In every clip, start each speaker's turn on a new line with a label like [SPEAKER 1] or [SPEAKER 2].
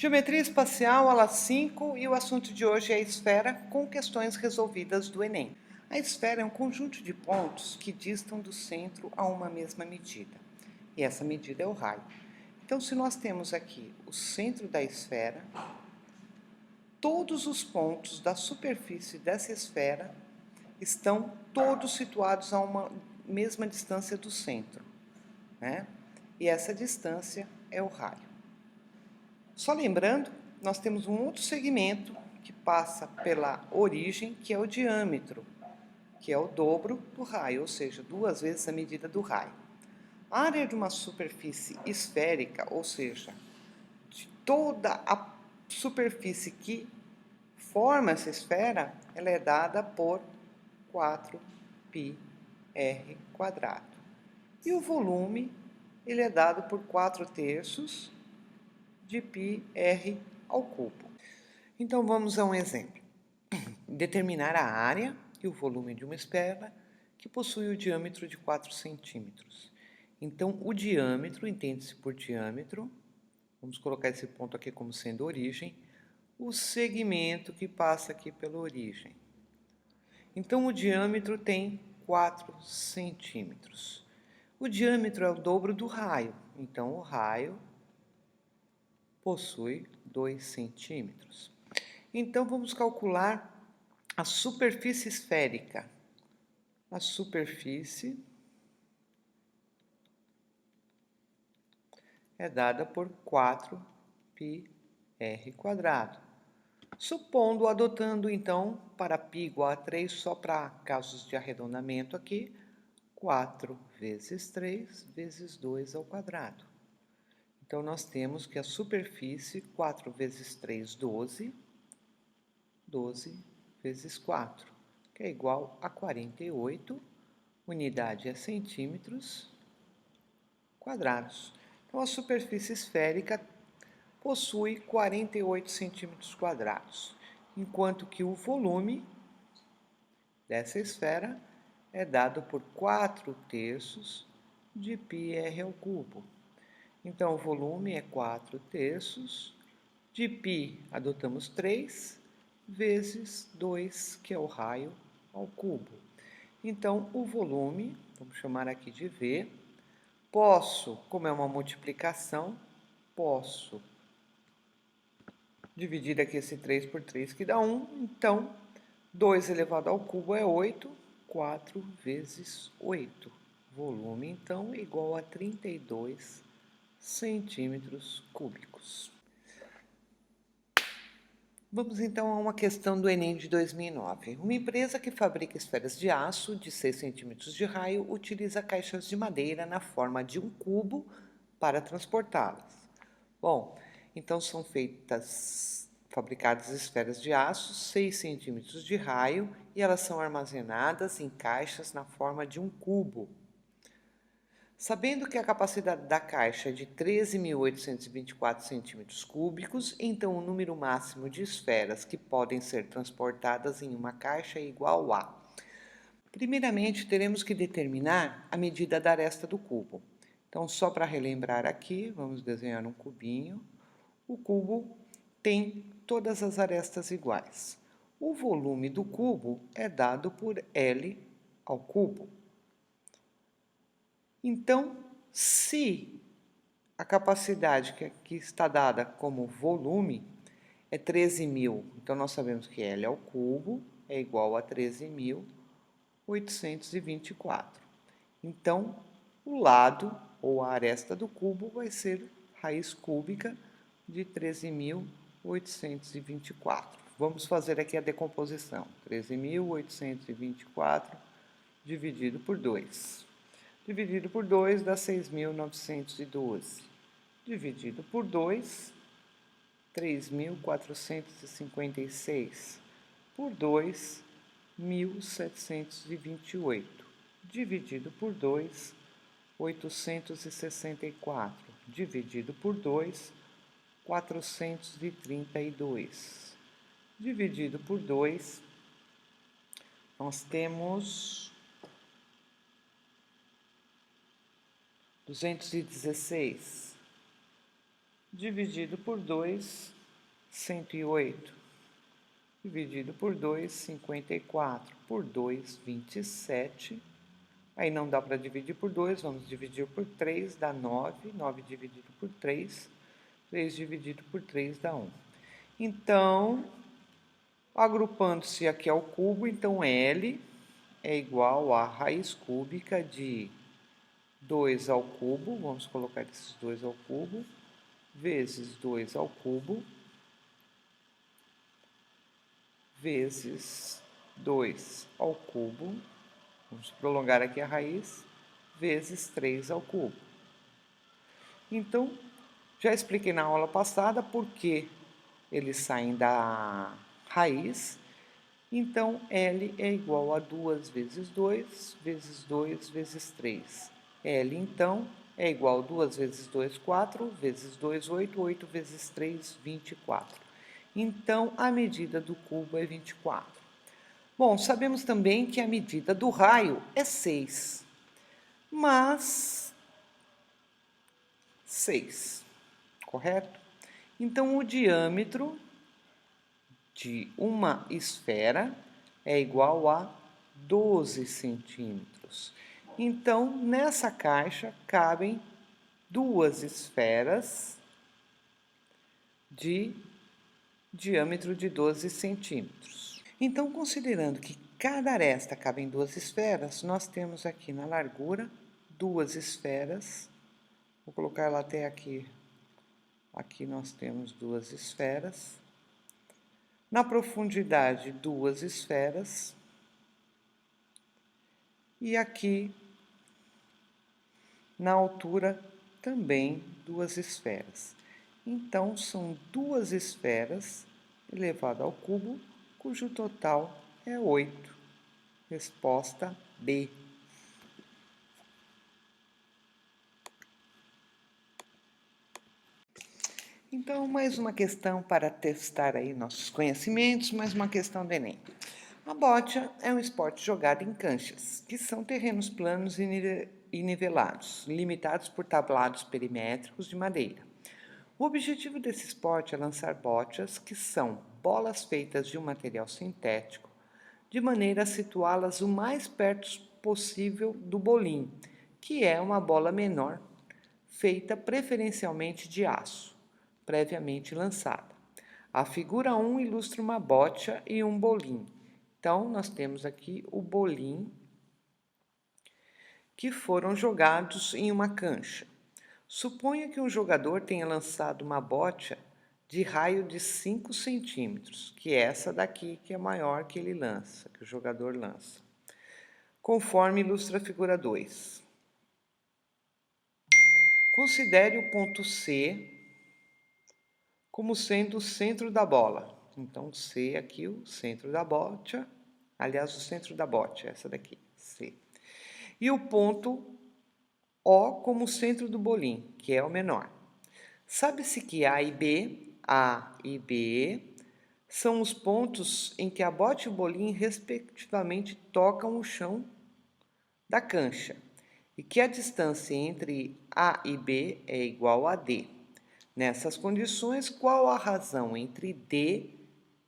[SPEAKER 1] Geometria espacial, aula 5, e o assunto de hoje é a esfera com questões resolvidas do Enem. A esfera é um conjunto de pontos que distam do centro a uma mesma medida, e essa medida é o raio. Então, se nós temos aqui o centro da esfera, todos os pontos da superfície dessa esfera estão todos situados a uma mesma distância do centro, né? E essa distância é o raio. Só lembrando, nós temos um outro segmento que passa pela origem, que é o diâmetro, que é o dobro do raio, ou seja, 2 vezes a medida do raio. A área de uma superfície esférica, ou seja, de toda a superfície que forma essa esfera, ela é dada por 4πr². E o volume, ele é dado por 4/3 de πr ao cubo. Então, vamos a um exemplo. Determinar a área e o volume de uma esfera que possui o diâmetro de 4 centímetros. Então, o diâmetro, entende-se por diâmetro, vamos colocar esse ponto aqui como sendo origem, o segmento que passa aqui pela origem. Então, o diâmetro tem 4 centímetros. O diâmetro é o dobro do raio, então o raio possui 2 centímetros. Então, vamos calcular a superfície esférica. A superfície é dada por 4πr². Supondo, adotando então, para π igual a 3, só para casos de arredondamento aqui, 4 vezes 3 vezes 2 ao quadrado. Então, nós temos que a superfície, 4 vezes 3, 12, 12 vezes 4, que é igual a 48, unidade é centímetros quadrados. Então, a superfície esférica possui 48 centímetros quadrados, enquanto que o volume dessa esfera é dado por 4/3 de πr². Então, o volume é 4/3 de π, adotamos 3, vezes 2, que é o raio, ao cubo. Então, o volume, vamos chamar aqui de V, posso, como é uma multiplicação, posso dividir aqui esse 3 por 3, que dá 1. Então, 2 elevado ao cubo é 8, 4 vezes 8. Volume, então, é igual a 32 centímetros cúbicos. Vamos então a uma questão do Enem de 2009. Uma empresa que fabrica esferas de aço de 6 centímetros de raio utiliza caixas de madeira na forma de um cubo para transportá-las. Bom, então são fabricadas esferas de aço 6 centímetros de raio e elas são armazenadas em caixas na forma de um cubo. Sabendo que a capacidade da caixa é de 13.824 centímetros cúbicos, então o número máximo de esferas que podem ser transportadas em uma caixa é igual a... Primeiramente, teremos que determinar a medida da aresta do cubo. Então, só para relembrar aqui, vamos desenhar um cubinho. O cubo tem todas as arestas iguais. O volume do cubo é dado por L ao cubo. Então, se a capacidade que aqui está dada como volume é 13.000, então nós sabemos que L ao cubo é igual a 13.824. Então, o lado ou a aresta do cubo vai ser raiz cúbica de 13.824. Vamos fazer aqui a decomposição. 13.824 dividido por 2. Dividido por 2 dá 6.912. Dividido por 2, 3.456. Por 2, 1.728. Dividido por 2, 864. Dividido por 2, 432. Dividido por 2, nós temos 216. dividido por 2, 108. Dividido por 2, 54. Por 2, 27. Aí não dá para dividir por 2, vamos dividir por 3, dá 9. 9 dividido por 3. 3 dividido por 3 dá 1. Então, agrupando-se aqui ao cubo, então L é igual a raiz cúbica de 2 ao cubo, vamos colocar esses 2 ao cubo, vezes 2 ao cubo, vezes 2 ao cubo, vamos prolongar aqui a raiz, vezes 3 ao cubo. Então, já expliquei na aula passada por que eles saem da raiz. Então, L é igual a 2 vezes 2, vezes 2, vezes 3. L, então, é igual a 2 vezes 2, 4, vezes 2, 8, 8 vezes 3, 24. Então, a medida do cubo é 24. Bom, sabemos também que a medida do raio é 6, mas 6, correto? Então, o diâmetro de uma esfera é igual a 12 centímetros. Então, nessa caixa cabem duas esferas de diâmetro de 12 centímetros. Então, considerando que cada aresta cabe em duas esferas, nós temos aqui na largura duas esferas. Vou colocar ela até aqui. Aqui nós temos duas esferas. Na profundidade, duas esferas. E aqui, na altura, também duas esferas. Então, são duas esferas elevado ao cubo, cujo total é 8. Resposta B. Então, mais uma questão para testar aí nossos conhecimentos, mais uma questão do Enem. A bocha é um esporte jogado em canchas, que são terrenos planos e nivelados, limitados por tablados perimétricos de madeira. O objetivo desse esporte é lançar bochas, que são bolas feitas de um material sintético, de maneira a situá-las o mais perto possível do bolim, que é uma bola menor, feita preferencialmente de aço, previamente lançada. A figura 1 ilustra uma bocha e um bolim. Então, nós temos aqui o bolim que foram jogados em uma cancha. Suponha que um jogador tenha lançado uma bocha de raio de 5 centímetros, que é essa daqui que é maior que ele lança, que o jogador lança, conforme ilustra a figura 2. Considere o ponto C como sendo o centro da bola. Então, C aqui, o centro da bocha, aliás, o centro da bocha, essa daqui, C. E o ponto O como centro do bolim, que é o menor. Sabe-se que A e B, são os pontos em que a bocha e o bolim, respectivamente, tocam o chão da cancha, e que a distância entre A e B é igual a D. Nessas condições, qual a razão entre D,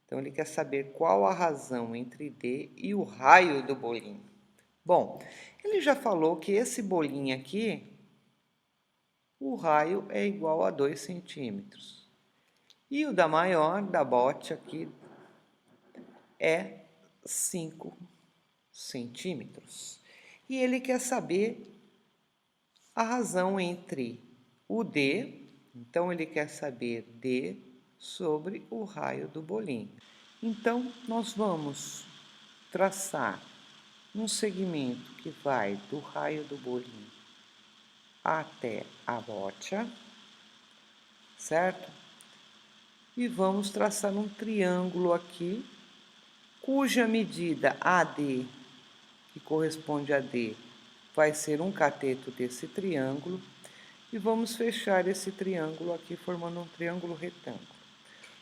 [SPEAKER 1] então ele quer saber qual a razão entre D e o raio do bolim. Bom, ele já falou que esse bolim aqui, o raio é igual a 2 centímetros. E o da maior, da bocha aqui, é 5 centímetros. E ele quer saber a razão entre o D, então ele quer saber D sobre o raio do bolim. Então, nós vamos traçar um segmento que vai do raio do bolim até a bocha, certo? E vamos traçar um triângulo aqui, cuja medida AD, que corresponde a D, vai ser um cateto desse triângulo, e vamos fechar esse triângulo aqui, formando um triângulo retângulo.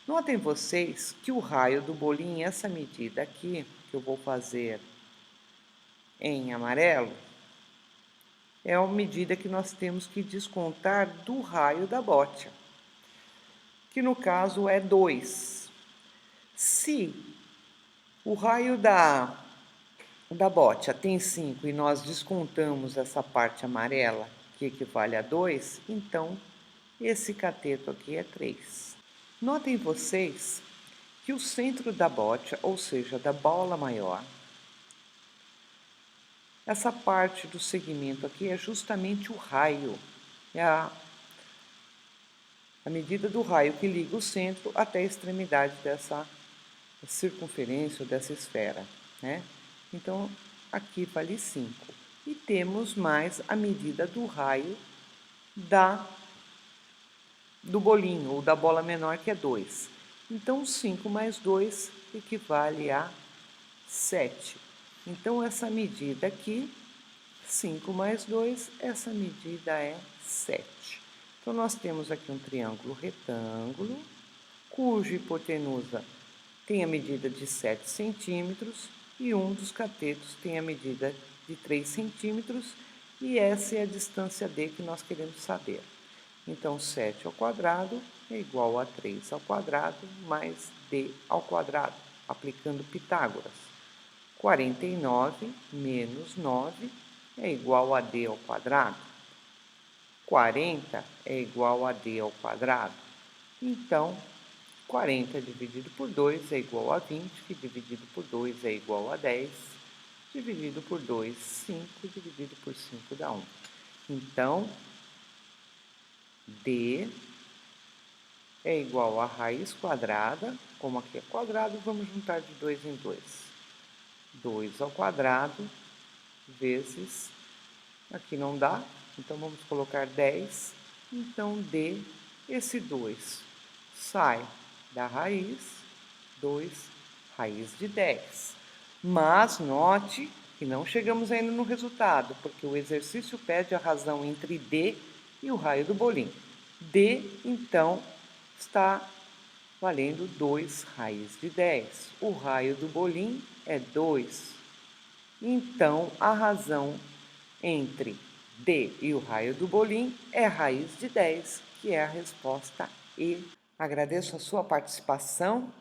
[SPEAKER 1] Notem vocês que o raio do bolim, essa medida aqui, que eu vou fazer em amarelo, é a medida que nós temos que descontar do raio da bocha. que no caso é 2. Se o raio da botia tem 5 e nós descontamos essa parte amarela, que equivale a 2, então esse cateto aqui é 3. Notem vocês que o centro da botia, ou seja, da bola maior, essa parte do segmento aqui é justamente o raio, é a medida do raio que liga o centro até a extremidade dessa circunferência ou dessa esfera, né? Então, aqui vale 5. E temos mais a medida do raio do bolinho, ou da bola menor, que é 2. Então, 5 mais 2 equivale a 7. Então, essa medida aqui, 5 mais 2, essa medida é 7. Então, nós temos aqui um triângulo retângulo, cuja hipotenusa tem a medida de 7 centímetros e um dos catetos tem a medida de 3 centímetros, e essa é a distância D que nós queremos saber. Então, 7 ao quadrado é igual a 3 ao quadrado mais D ao quadrado, aplicando Pitágoras. 49 menos 9 é igual a D ao quadrado. 40 é igual a D ao quadrado. Então, 40 dividido por 2 é igual a 20, que dividido por 2 é igual a 10, dividido por 2, 5, dividido por 5 dá 1. Então, D é igual a raiz quadrada, como aqui é quadrado, vamos juntar de 2 em 2. 2 ao quadrado vezes, aqui não dá, então vamos colocar 10. Então, D, esse 2 sai da raiz, 2 raiz de 10. Mas note que não chegamos ainda no resultado, porque o exercício pede a razão entre D e o raio do bolinho. D, então, está valendo 2 raiz de 10. O raio do bolinho é 2. Então, a razão entre D e o raio do bolinho é raiz de 10, que é a resposta E. Agradeço a sua participação